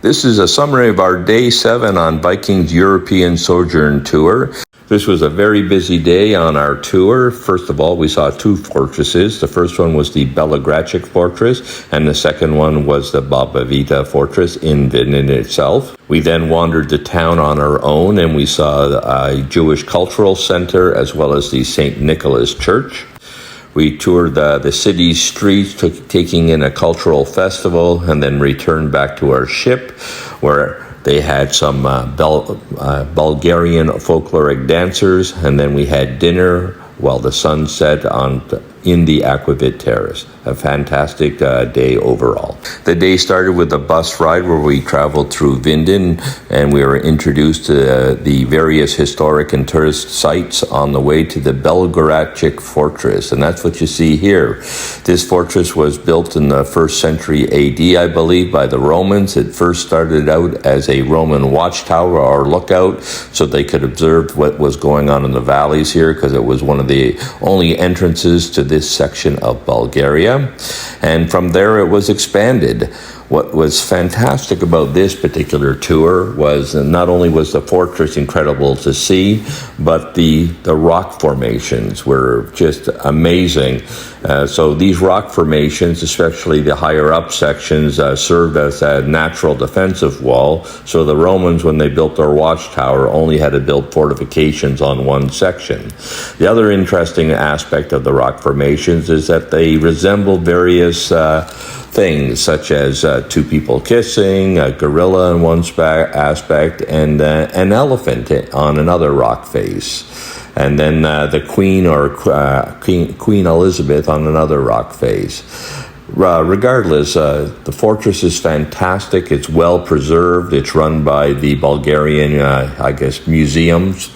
This is a summary of our day 7 on Viking's European Sojourn tour. This was a very busy day on our tour. First of all, we saw 2 fortresses. The first one was the Belogradchik Fortress, and the second one was the Vida Fortress in Vidin itself. We then wandered the town on our own, and we saw a Jewish cultural center as well as the St. Nicholas Church. We toured the city streets, taking in a cultural festival, and then returned back to our ship, where they had some Bulgarian folkloric dancers, and then we had dinner while the sun set in the Aquavit Terrace. A fantastic day overall. The day started with a bus ride where we traveled through Vidin, and we were introduced to the various historic and tourist sites on the way to the Belogradchik Fortress, and that's what you see here. This fortress was built in the 1st century AD, I believe, by the Romans. It first started out as a Roman watchtower or lookout, so they could observe what was going on in the valleys here, because it was one of the only entrances to this section of Bulgaria. And from there it was expanded. What was fantastic about this particular tour was not only was the fortress incredible to see, but the rock formations were just amazing. So these rock formations, especially the higher up sections, served as a natural defensive wall. So the Romans, when they built their watchtower, only had to build fortifications on one section. The other interesting aspect of the rock formations is that they resemble various things, such as 2 people kissing, a gorilla in one aspect, and an elephant on another rock face. And then the Queen or Queen Elizabeth on another rock face. Regardless, the fortress is fantastic. It's well preserved. It's run by the Bulgarian, museums.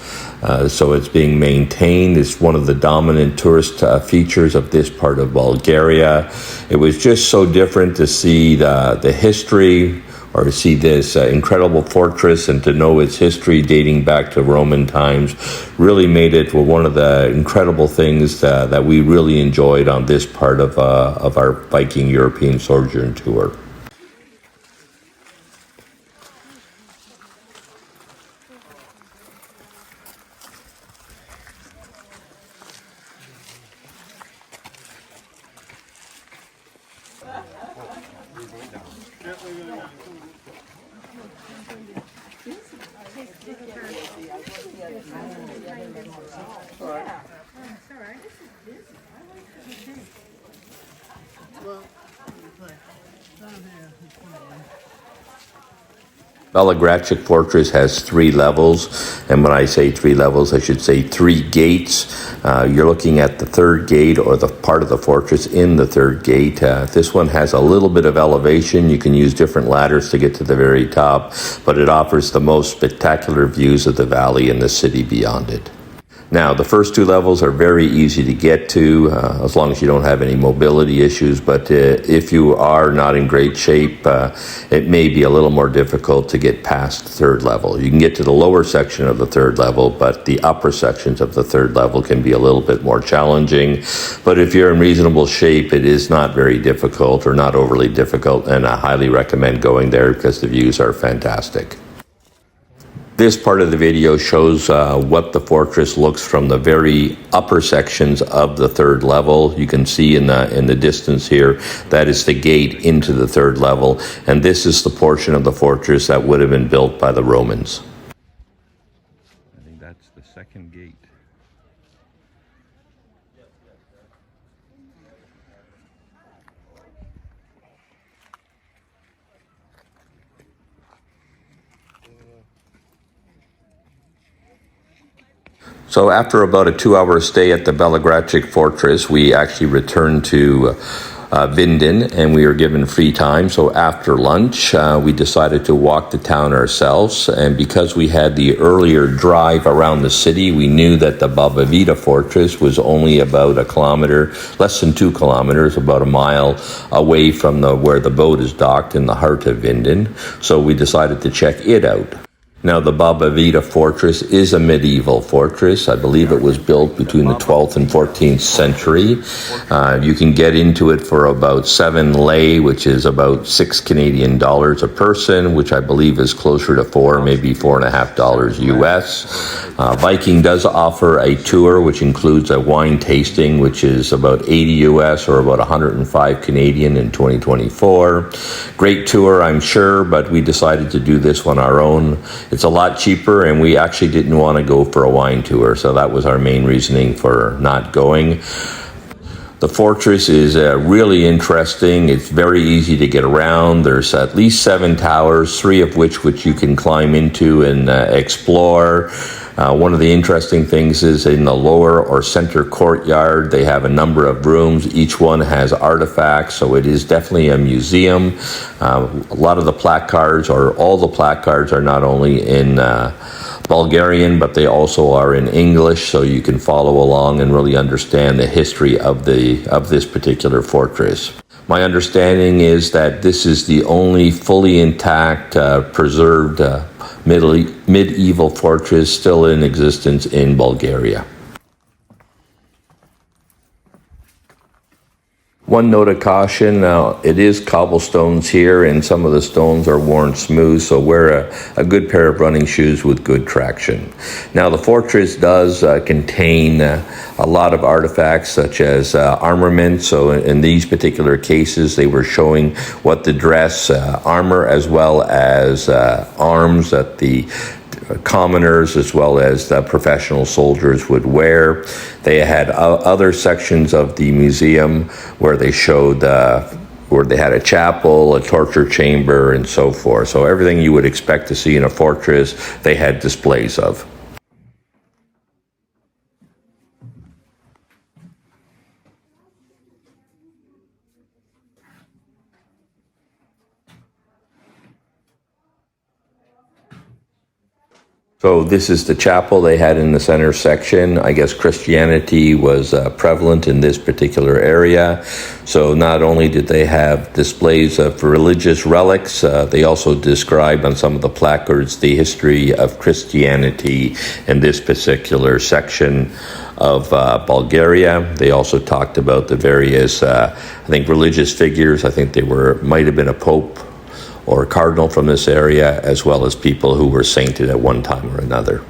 So it's being maintained. It's one of the dominant tourist features of this part of Bulgaria. It was just so different to see the history, or to see this incredible fortress and to know its history dating back to Roman times. Really made it one of the incredible things that we really enjoyed on this part of our Viking European Sojourn tour. Belogradchik Fortress has 3 levels, and when I say 3 levels, I should say 3 gates. You're looking at the 3rd gate, or the part of the fortress in the 3rd gate. This one has a little bit of elevation. You can use different ladders to get to the very top, but it offers the most spectacular views of the valley and the city beyond it. Now, the first 2 levels are very easy to get to, as long as you don't have any mobility issues, but if you are not in great shape, it may be a little more difficult to get past the 3rd level. You can get to the lower section of the 3rd level, but the upper sections of the 3rd level can be a little bit more challenging. But if you're in reasonable shape, it is not very difficult, or not overly difficult, and I highly recommend going there because the views are fantastic. This part of the video shows what the fortress looks from the very upper sections of the 3rd level. You can see in the distance here, that is the gate into the 3rd level, and this is the portion of the fortress that would have been built by the Romans. I think that's the 2nd gate. So after about a 2-hour stay at the Belogradchik Fortress, we actually returned to Vidin, and we were given free time. So after lunch, we decided to walk the town ourselves. And because we had the earlier drive around the city, we knew that the Vida Fortress was only about a kilometer, less than 2 kilometers, about a mile away from where the boat is docked in the heart of Vidin. So we decided to check it out. Now, the Vida Fortress is a medieval fortress. I believe it was built between the 12th and 14th century. You can get into it for about 7 lei, which is about $6 a person, which I believe is closer to maybe $4.50 US. Viking does offer a tour, which includes a wine tasting, which is about 80 US or about 105 Canadian in 2024. Great tour, I'm sure, but we decided to do this one our own. It's a lot cheaper, and we actually didn't want to go for a wine tour, so that was our main reasoning for not going. The fortress is really interesting. It's very easy to get around. There's at least 7 towers, 3 of which you can climb into and explore. One of the interesting things is in the lower or center courtyard, they have a number of rooms. Each one has artifacts, so it is definitely a museum. A lot of the placards, or all the placards, are not only in Bulgarian, but they also are in English, so you can follow along and really understand the history of this particular fortress. My understanding is that this is the only fully intact, preserved medieval fortress still in existence in Bulgaria. One note of caution, it is cobblestones here, and some of the stones are worn smooth, so wear a good pair of running shoes with good traction. Now, the fortress does contain a lot of artifacts, such as armament. So in these particular cases, they were showing what the dress, armor, as well as arms that the commoners as well as the professional soldiers would wear. They had other sections of the museum where they showed where they had a chapel, a torture chamber, and so forth. So everything you would expect to see in a fortress, they had displays of. So this is the chapel they had in the center section. I guess Christianity was prevalent in this particular area. So not only did they have displays of religious relics, they also described on some of the placards the history of Christianity in this particular section of Bulgaria. They also talked about the various, I think, religious figures. I think might have been a pope or a cardinal from this area, as well as people who were sainted at one time or another.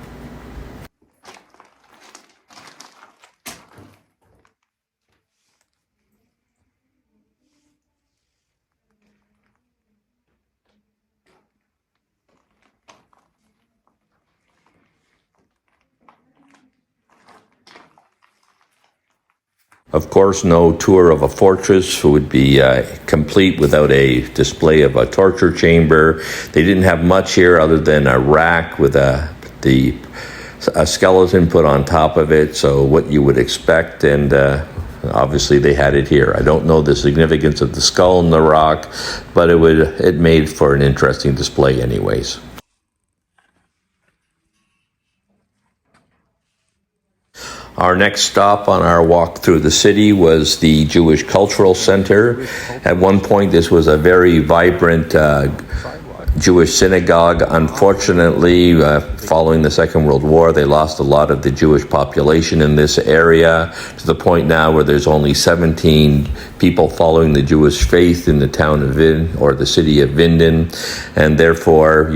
Of course, no tour of a fortress would be complete without a display of a torture chamber. They didn't have much here other than a rack with a skeleton put on top of it, so what you would expect, and obviously they had it here. I don't know the significance of the skull in the rock, but it made for an interesting display anyways. Our next stop on our walk through the city was the Jewish Cultural Center. At one point, this was a very vibrant Jewish synagogue. Unfortunately, following the Second World War, they lost a lot of the Jewish population in this area, to the point now where there's only 17 people following the Jewish faith in the town of Vidin, or the city of Vidin, and therefore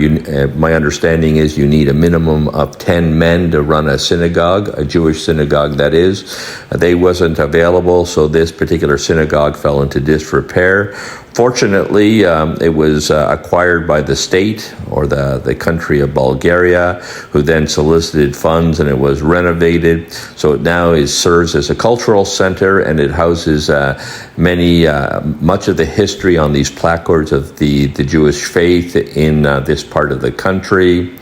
my understanding is you need a minimum of 10 men to run a synagogue, a Jewish synagogue that is. They wasn't available, so this particular synagogue fell into disrepair. Fortunately, it was acquired by the state, or the country of Bulgaria, who then solicited funds, and it was renovated. So it now serves as a cultural center, and it houses much of the history on these placards of the Jewish faith in this part of the country.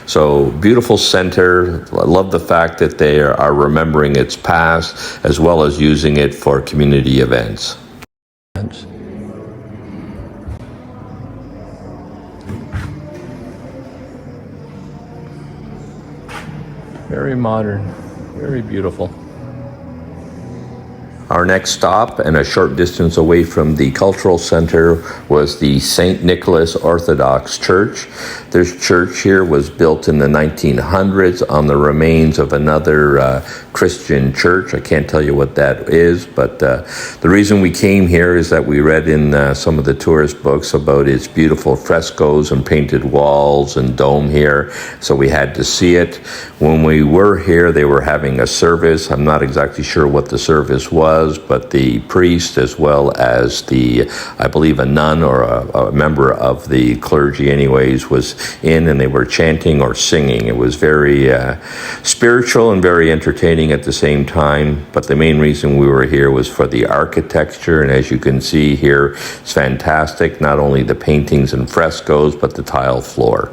So beautiful center. I love the fact that they are remembering its past as well as using it for community events. Very modern, very beautiful. Our next stop, and a short distance away from the cultural center, was the St. Nicholas Orthodox Church. This church here was built in the 1900s on the remains of another Christian church. I can't tell you what that is, but the reason we came here is that we read in some of the tourist books about its beautiful frescoes and painted walls and dome here, so we had to see it. When we were here, they were having a service. I'm not exactly sure what the service was, but the priest, as well as I believe a nun or a member of the clergy anyways, was in, and they were chanting or singing. It was very spiritual and very entertaining at the same time, but the main reason we were here was for the architecture, and as you can see here, it's fantastic. Not only the paintings and frescoes, but the tile floor.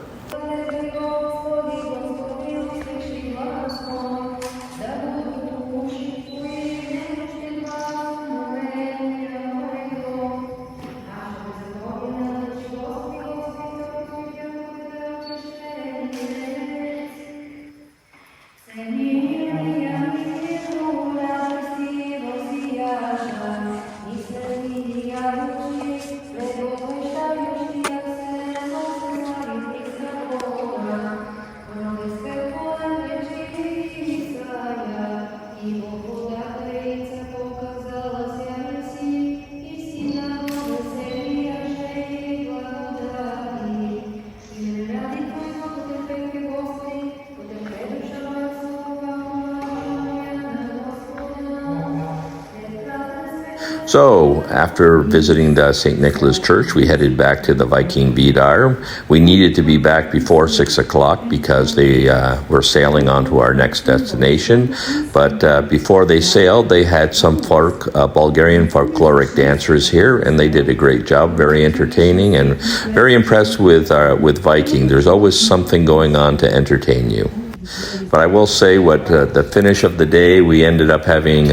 So, after visiting the St. Nicholas Church, we headed back to the Viking Vida. We needed to be back before 6 o'clock because they were sailing on to our next destination. But before they sailed, they had some Bulgarian folkloric dancers here, and they did a great job, very entertaining, and very impressed with Viking. There's always something going on to entertain you. But I will say the finish of the day, we ended up having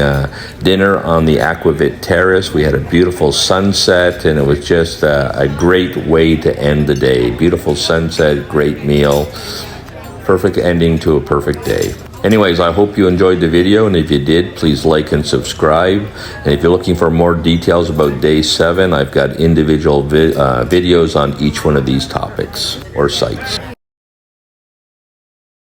dinner on the Aquavit Terrace. We had a beautiful sunset, and it was just a great way to end the day. Beautiful sunset, great meal, perfect ending to a perfect day. Anyways, I hope you enjoyed the video, and if you did, please like and subscribe. And if you're looking for more details about Day 7, I've got individual videos on each one of these topics or sites.